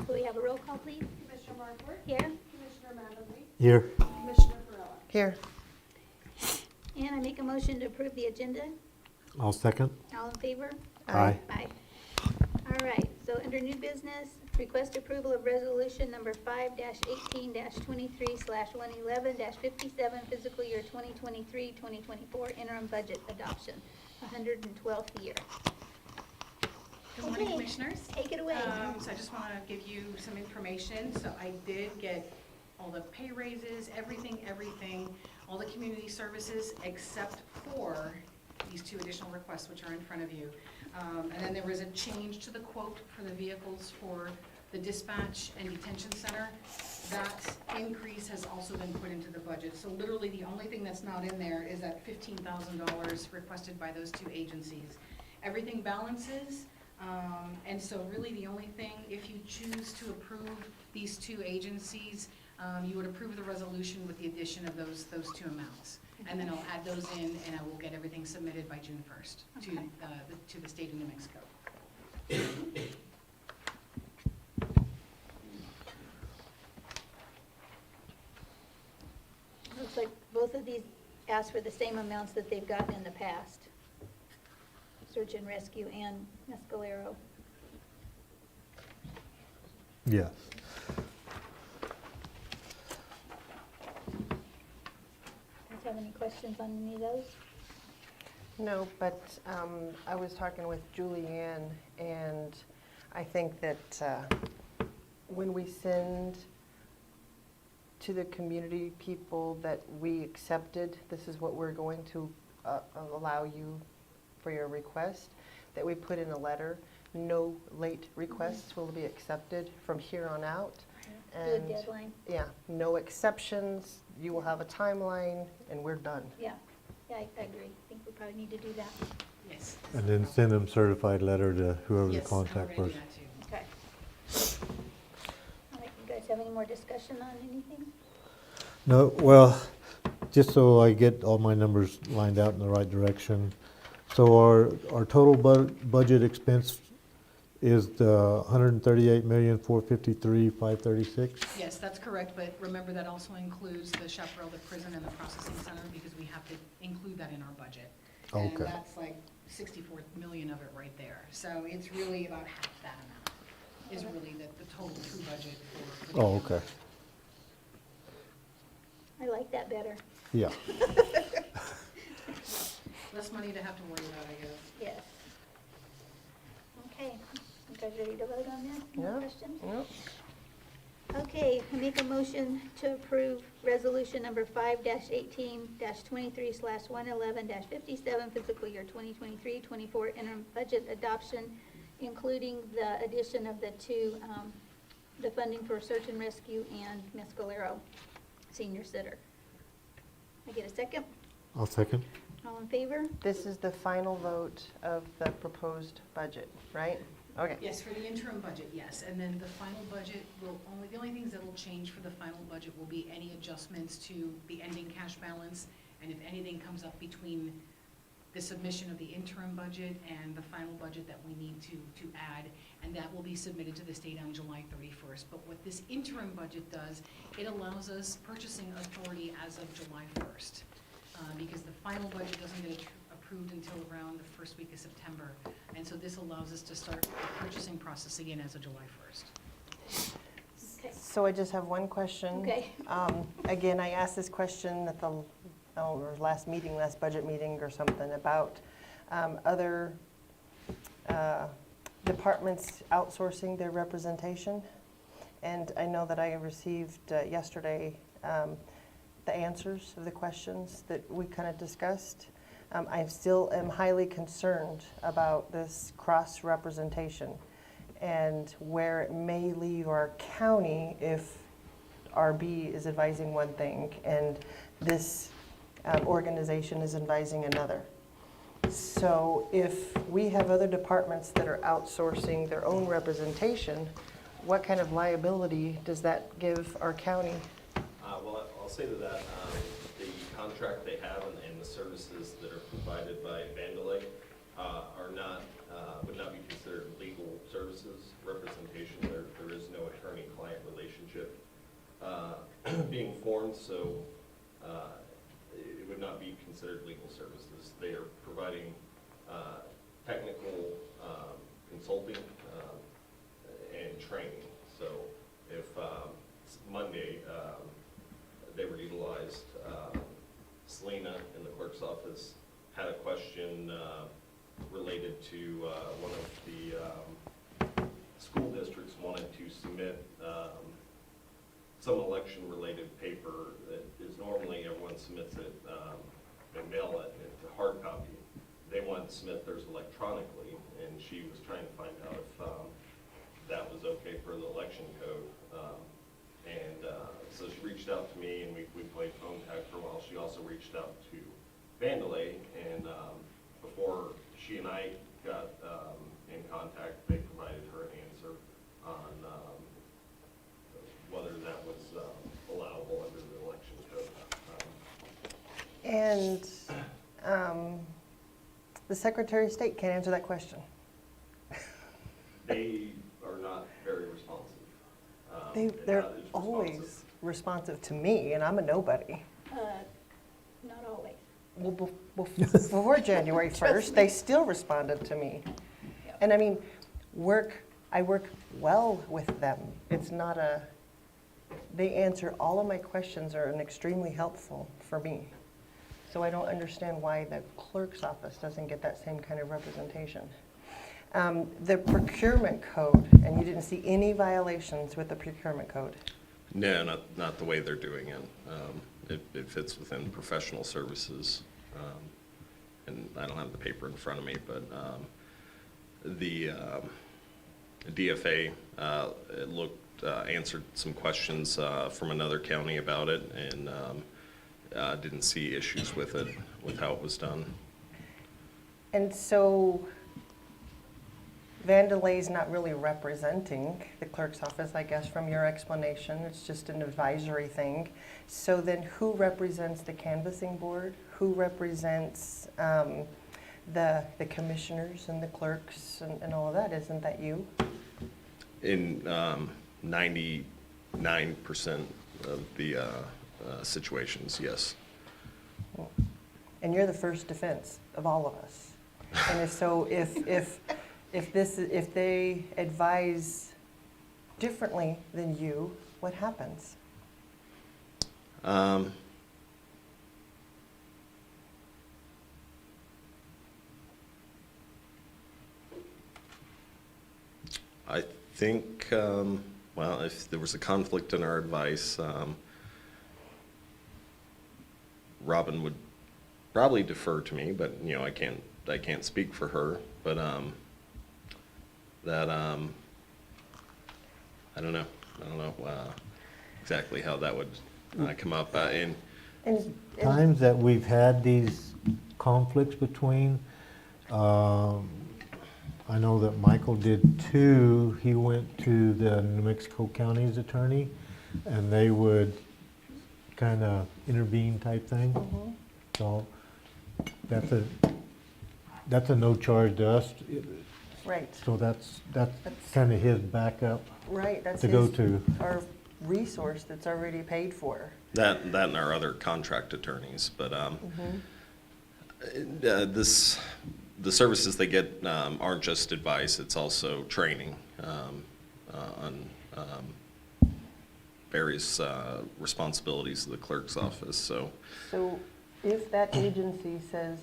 Will we have a roll call, please? Commissioner Markworth? Here. Commissioner Matherly? Here. Commissioner Perrella? Here. And I make a motion to approve the agenda. I'll second. All in favor? Aye. Aye. All right, so under new business, request approval of resolution number 5-18-23/111-57, fiscal year 2023-2024 interim budget adoption, 112th year. Good morning, Okay. Commissioners. Take it away. So I just want to give you some information. So I did get all the pay raises, everything, all the community services except for these two additional requests which are in front of you. And then there was a change to the quote for the vehicles for the dispatch and detention center. That increase has also been put into the budget. So literally the only thing that's not in there is that $15,000 requested by those two agencies. Everything balances. And so really the only thing, if you choose to approve these two agencies, you would approve the resolution with the addition of those two amounts. And then I'll add those in and I will get everything submitted by June 1st to the state of New Mexico. Looks like both of these ask for the same amounts that they've gotten in the past. Search and rescue and Mescalero. Yes. Guys have any questions on any of those? No, but I was talking with Julianne, and I think that when we send to the community people that we accepted, this is what we're going to allow you for your request, that we put in a letter, no late requests will be accepted from here on out. Good deadline. Yeah, no exceptions, you will have a timeline, and we're done. Yeah, I agree. I think we probably need to do that. Yes. And then send them certified letter to whoever the Yes, I'm contact going to person. do that too. Okay. All right, you guys have any more discussion on anything? No, well, just so I get all my numbers lined out in the right direction. So our total budget expense is the 138,453,536. Yes, that's correct, but remember that also includes the chaparral, the prison, and the processing center, because we have to include that in our budget. And Okay. that's like 64 million of it right there. So it's really about half that amount is really the total true budget for the Oh, county. okay. I like that better. Yeah. Less money to have to worry about, I guess. Yes. Okay, you guys ready to vote on that? No Yeah. questions? Yep. Okay, I make a motion to approve resolution number 5-18-23/111-57, fiscal year 2023-24 interim budget adoption, including the addition of the two, the funding for search and rescue and Mescalero senior sitter. I get a second? I'll second. All in favor? This is the final vote of the proposed budget, right? Okay. Yes, for the interim budget, yes. And then the final budget will the only things that will change for the final budget will be any adjustments to the ending cash balance. And if anything comes up between the submission of the interim budget and the final budget that we need to add, and that will be submitted to the state on July 31st. But what this interim budget does, it allows us purchasing authority as of July 1st. Because the final budget doesn't get approved until around the first week of September. And so this allows us to start the purchasing process again as of July 1st. Okay. So I just have one question. Okay. Again, I asked this question at the last budget meeting or something about other departments outsourcing their representation. And I know that I received yesterday the answers of the questions that we kind of discussed. I still am highly concerned about this cross-representation and where it may leave our county if RB is advising one thing and this organization is advising another. So if we have other departments that are outsourcing their own representation, what kind of liability does that give our county? Well, I'll say to that, the contract they have and the services that are provided by Vandalay would not be considered legal services representation. There is no attorney being formed, so it would not be considered legal services. They are providing technical consulting and training. So if Monday, they were utilized, Selena in the clerk's office had a question related to one of the school districts wanted to submit some election-related paper that is normally everyone submits it, they mail it, it's a hard copy. They wanted to submit theirs electronically, and she was trying to find out if that was okay for the election code. So she reached out to me, and we played phone tag for a while. She also reached out to Vandalay, and before she and I got in contact, they provided her an answer on whether that was allowable under the election code. And the Secretary of State can't answer that question. They are not very responsive. They're not as responsive. always responsive to me, and I'm a nobody. Not always. Well, before January 1st, they still responded to me. Yep. And I mean, I work well with them. It's not they answer all of my questions are extremely helpful for me. So I don't understand why the clerk's office doesn't get that same kind of representation. The procurement code, and you didn't see any violations with the procurement code. No, not the way they're doing it. It fits within professional services. And I don't have the paper in front of me, but the DFA answered some questions from another county about it, and didn't see issues with it, with how it was done. And so Vandalay's not really representing the clerk's office, I guess, from your explanation. It's just an advisory thing. So then who represents the canvassing board? Who represents the commissioners and the clerks and all of that? Isn't that you? In 99% of the situations, yes. And you're the first defense of all of us. And if they advise differently than you, what happens? I think, well, if there was a conflict in our advice, Robin would probably defer to me, but I can't speak for her. But I don't know exactly how that would come up. And Times that we've had these conflicts between, I know that Michael did too. He went to the New Mexico County's attorney, and they would kind of intervene type thing. Mhm. So that's a no charge to us. Right, So that's kind of his backup right, that's to go his, to. our resource that's already paid for. That and our other contract attorneys, but the services they get aren't just advice; it's also training on various responsibilities of the clerk's office. So If that agency says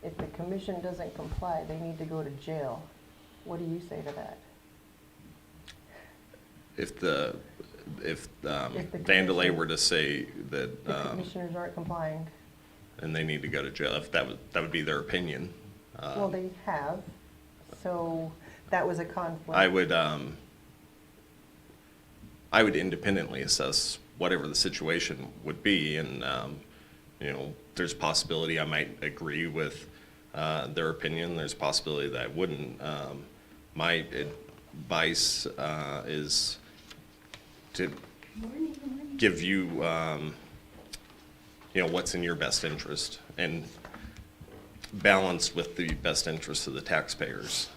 if the commission doesn't comply, they need to go to jail, what do you say to that? if the commission- were to say that The commissioners aren't complying. and they need to go to jail, if that would be their opinion. Well, they have, so that was a conflict. I would independently assess whatever the situation would be, and there's a possibility I might agree with their opinion. There's a possibility that I wouldn't. My advice is to give you, what's in your best interest, and balanced with the best interest of the taxpayers.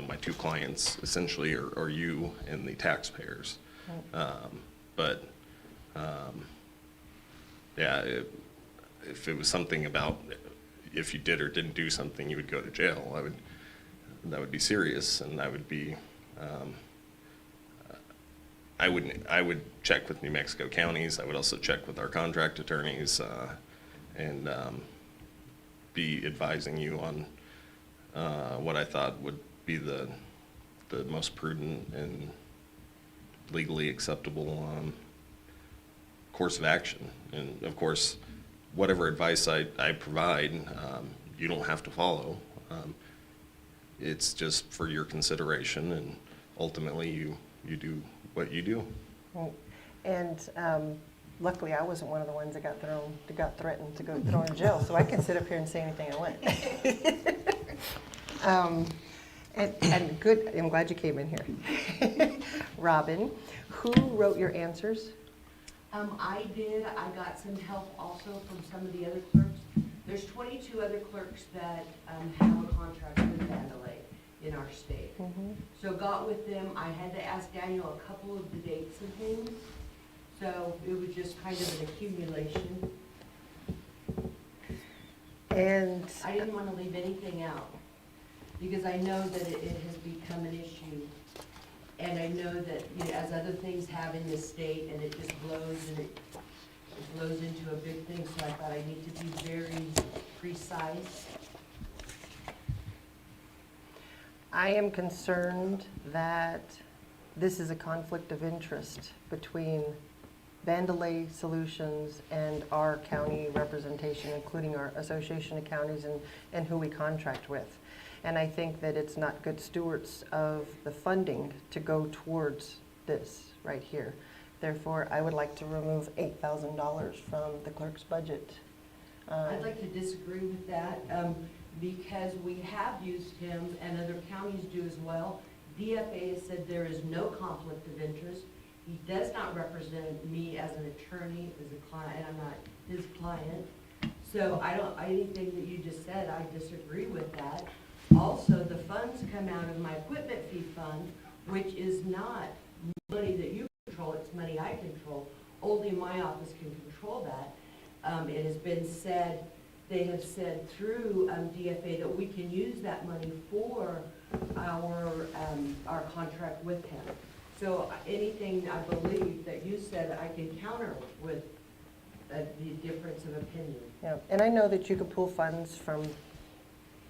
My two clients essentially are you and the taxpayers. But Yeah, if it was something about if you did or didn't do something, you would go to jail, that would be serious, and I would be, I would check with New Mexico counties. I would also check with our contract attorneys, and be advising you on what I thought would be the most prudent and legally acceptable course of action. And of course, whatever advice I provide, you don't have to follow. It's just for your consideration, and ultimately you do what you do. Right. And luckily, I wasn't one of the ones that got threatened to go thrown in jail, so I can sit up here and say anything I want. And good, I'm glad you came in here. Robin, who wrote your answers? I did. I got some help also from some of the other clerks. There's 22 other clerks that have a contract with Vandalay in our state. So got with them. I had to ask Daniel a couple of the dates and things. So it was just kind of an accumulation. And I didn't want to leave anything out because I know that it has become an issue. And I know that, you know, as other things have in this state, and it just blows and it blows into a big thing, so I thought I need to be very precise. I am concerned that this is a conflict of interest between Vandalay Solutions and our county representation, including our Association of Counties and who we contract with. And I think that it's not good stewards of the funding to go towards this right here. Therefore, I would like to remove $8,000 from the clerk's budget. I'd like to disagree with that, because we have used him, and other counties do as well. DFA has said there is no conflict of interest. He does not represent me as an attorney, as a client, and I'm not his client. So anything that you just said, I disagree with that. Also, the funds come out of my equipment fee fund, which is not money that you control, it's money I control. Only my office can control that. It has been said, they have said through DFA that we can use that money for our contract with him. So anything I believe that you said, I can counter with the difference of opinion. Yeah, and I know that you can pull funds from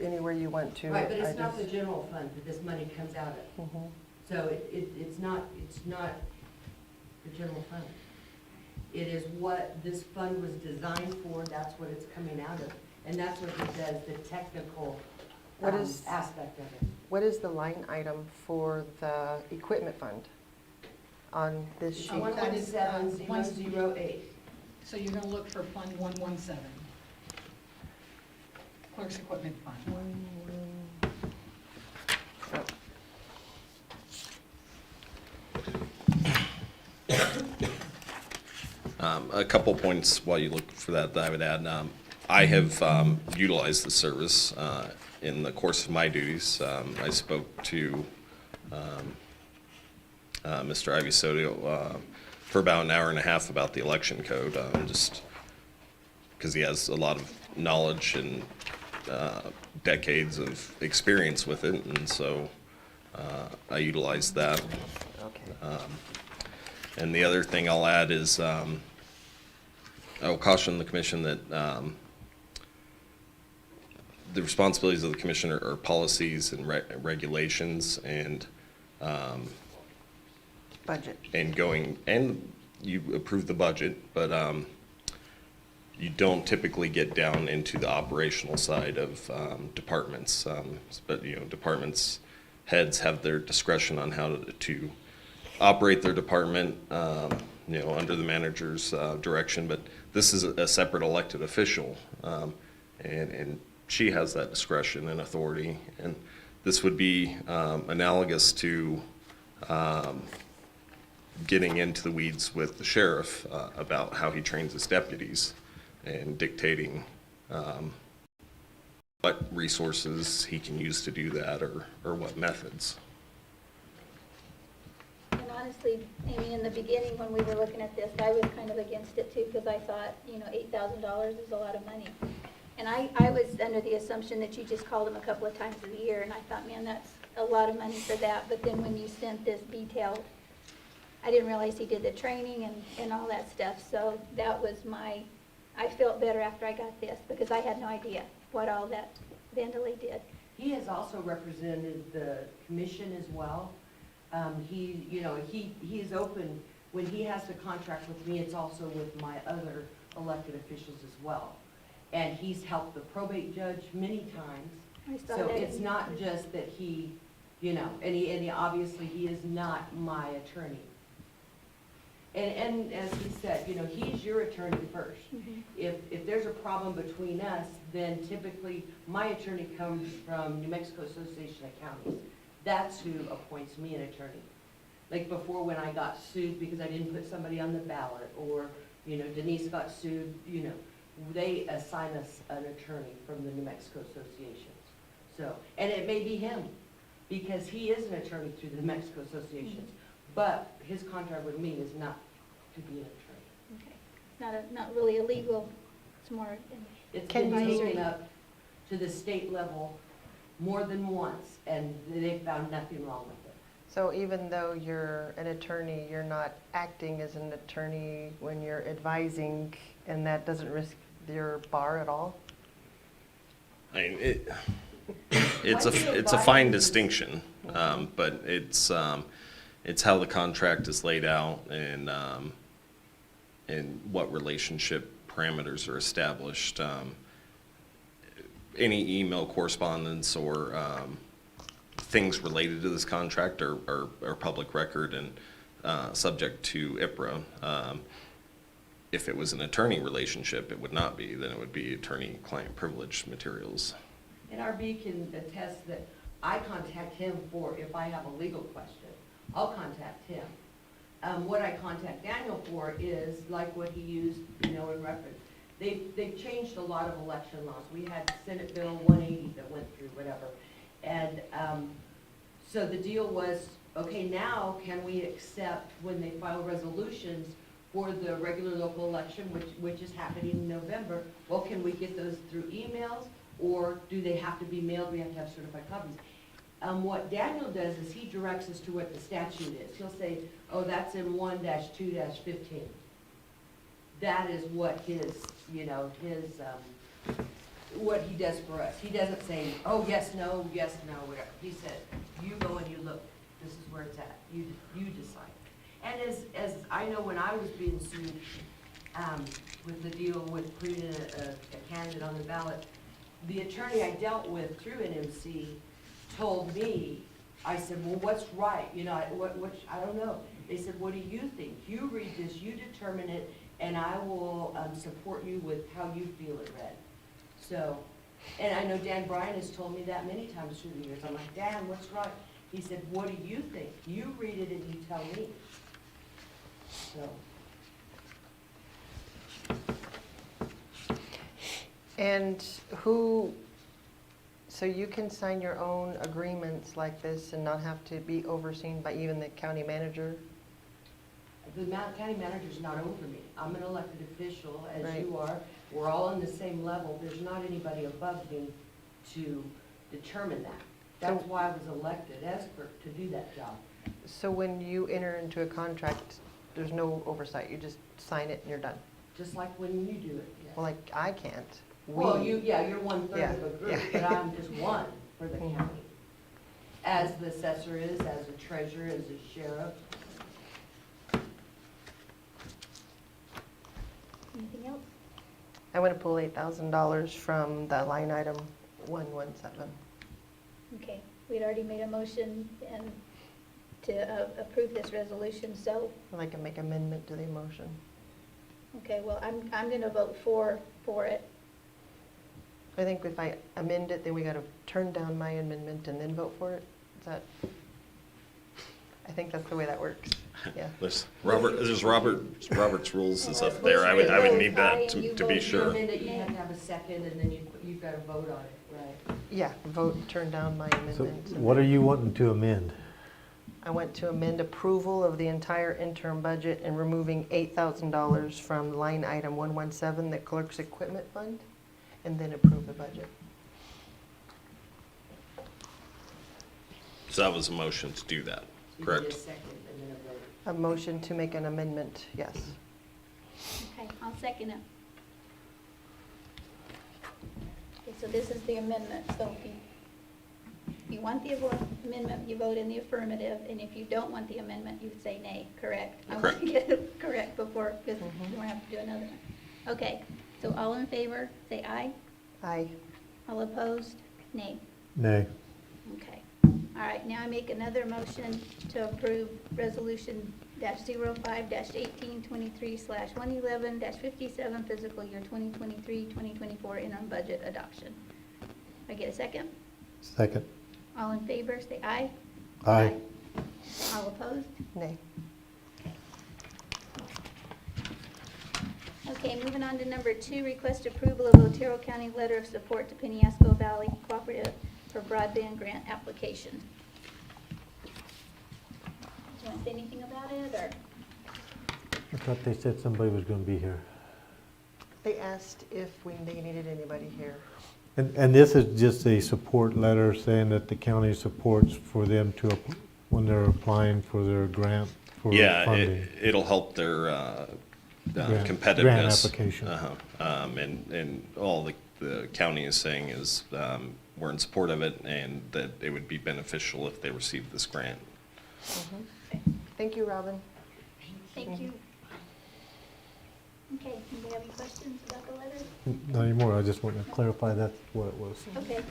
anywhere you want to. Right, but I it's not the just- general fund that this money comes out of. Mhm. So it's not the general fund. It is what this fund was designed for, that's what it's coming out of. And that's what it does, the technical What is- aspect of it. What is the line item for the equipment fund on this sheet? 117,008. So you're gonna look for Fund 117, Clerk's Equipment Fund. A couple points while you look for that I would add. I have utilized the service in the course of my duties. I spoke to Mr. Ivy Soto for about an hour and a half about the election code, just because he has a lot of knowledge and decades of experience with it, and so I utilized that. Okay. And the other thing I'll add is I'll caution the commission that the responsibilities of the commissioner are policies and regulations and Budget. and you approve the budget, but you don't typically get down into the operational side of departments. But departments heads have their discretion on how to operate their department, under the manager's direction. But this is a separate elected official, and she has that discretion and authority. And this would be analogous to getting into the weeds with the sheriff about how he trains his deputies and dictating what resources he can use to do that or what methods. And honestly, Amy, in the beginning, when we were looking at this, I was kind of against it too, because I thought, you know, $8,000 is a lot of money. And I was under the assumption that you just called them a couple of times a year, and I thought, man, that's a lot of money for that. But then when you sent this detailed, I didn't realize he did the training and all that stuff. So that was I felt better after I got this, because I had no idea what all that Vandelay did. He has also represented the commission as well. He, you know, he is open, when he has the contract with me, it's also with my other elected officials as well. And he's helped the probate judge many times. I saw So that it's in- not just that he, you know, and he obviously, he is not my attorney. And as he said, you know, he's your attorney first. Mhm. If there's a problem between us, then typically my attorney comes from New Mexico Association of Counties. That's who appoints me an attorney. Like before, when I got sued because I didn't put somebody on the ballot, or, you know, Denise got sued, you know, they assign us an attorney from the New Mexico associations. So, and it may be him, because he is an attorney through the New Mexico associations, but his contract with me is not to be an attorney. Okay. It's not really illegal, it's more, It's Can been you- taken up to the state level more than once, and they found nothing wrong with it. So even though you're an attorney, you're not acting as an attorney when you're advising, and that doesn't risk your bar at all? I mean, it's a fine distinction, but it's how the contract is laid out and what relationship parameters are established. Any email correspondence or things related to this contract are public record and subject to IPRA. If it was an attorney relationship, it would not be. Then it would be attorney-client privilege materials. And RB can attest that I contact him for, if I have a legal question, I'll contact him. What I contact Daniel for is like what he used, you know, in reference. They've changed a lot of election laws. We had Senate Bill 180 that went through, whatever. And so the deal was, okay, now can we accept when they file resolutions for the regular local election, which is happening in November, well, can we get those through emails, or do they have to be mailed? We have to have certified copies. What Daniel does is he directs us to what the statute is. He'll say, oh, that's in 1-2-15. That is what his, you know, what he does for us. He doesn't say, oh, yes, no, whatever. He said, you go and you look, this is where it's at. You decide. And as I know, when I was being sued with the deal with putting a candidate on the ballot, the attorney I dealt with through NMC told me, I said, well, what's right? You know, I don't know. They said, what do you think? You read this, you determine it, and I will support you with how you feel it read. So, and I know Dan Bryan has told me that many times through the years. I'm like, Dan, what's right? He said, what do you think? You read it and you tell me. So. And so you can sign your own agreements like this and not have to be overseen by even the county manager? The county manager's not over me. I'm an elected official, as Right. you are. We're all on the same level. There's not anybody above me to determine that. That's why I was elected as clerk, to do that job. So when you enter into a contract, there's no oversight, you just sign it and you're done? Just like when you do it, yes. Well, like, I can't. Well, We- you're 1/3 of a group, Yeah. but I'm just one for the Mhm. county. As the assessor is, as a treasurer, as a sheriff. anything else? I want to pull $8,000 from the line item 117. Okay, we'd already made a motion and to approve this resolution, so, I'd like to make amendment to the motion. okay, well, I'm gonna vote for it. I think if I amend it, then we got to turn down my amendment and then vote for it. Is that, I think that's the way that works. Yeah. There's Robert's rules is up there. I would need that to be You sure. amend it, you have to have a second, and then you've got to vote on it, right? Yeah, vote, turn down my So amendment. what are you wanting to amend? I went to amend approval of the entire interim budget and removing $8,000 from line item 117, the clerk's equipment fund, and then approve the budget. So that was a motion to do that, You correct? need a second and then a vote. A motion to make an amendment, yes. Okay, I'll second it. Okay, so this is the amendment, so if you want the amendment, you vote in the affirmative, and if you don't want the amendment, you say nay, correct? I want to get it correct before, because you won't have to do another one. Okay, so all in favor, say aye. Aye. All opposed, nay. Nay. Okay. All right, now I make another motion to approve resolution -05-1823/111-57 fiscal year 2023-2024 interim budget adoption. I get a second? Second. All in favor, say aye. Aye. All opposed? Nay. Okay, moving on to number 2, request approval of Otero County letter of support to Penasco Valley Cooperative for broadband grant application. Do you want to say anything about it, or? I thought they said somebody was gonna be here. They asked if they needed anybody here. And this is just a support letter saying that the county supports for them to, when they're applying for their grant for Yeah, funding. it'll help their Grant- competitiveness. grant application. And all the county is saying is, we're in support of it, and that it would be beneficial if they received this grant. Thank you, Robin. Thank you. Okay, anybody have any questions about the letter? Not anymore, I just want to clarify that's what it was. Okay.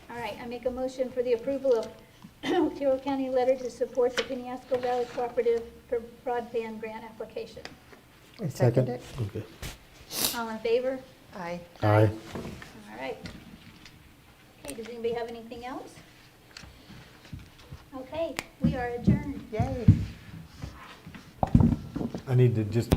All right, I make a motion for the approval of Otero County letter to support the Penasco Valley Cooperative for broadband grant application. I second it. Okay. All in favor? Aye. Aye. All right. Okay, does anybody have anything else? Okay, we are adjourned. Yay. I need to just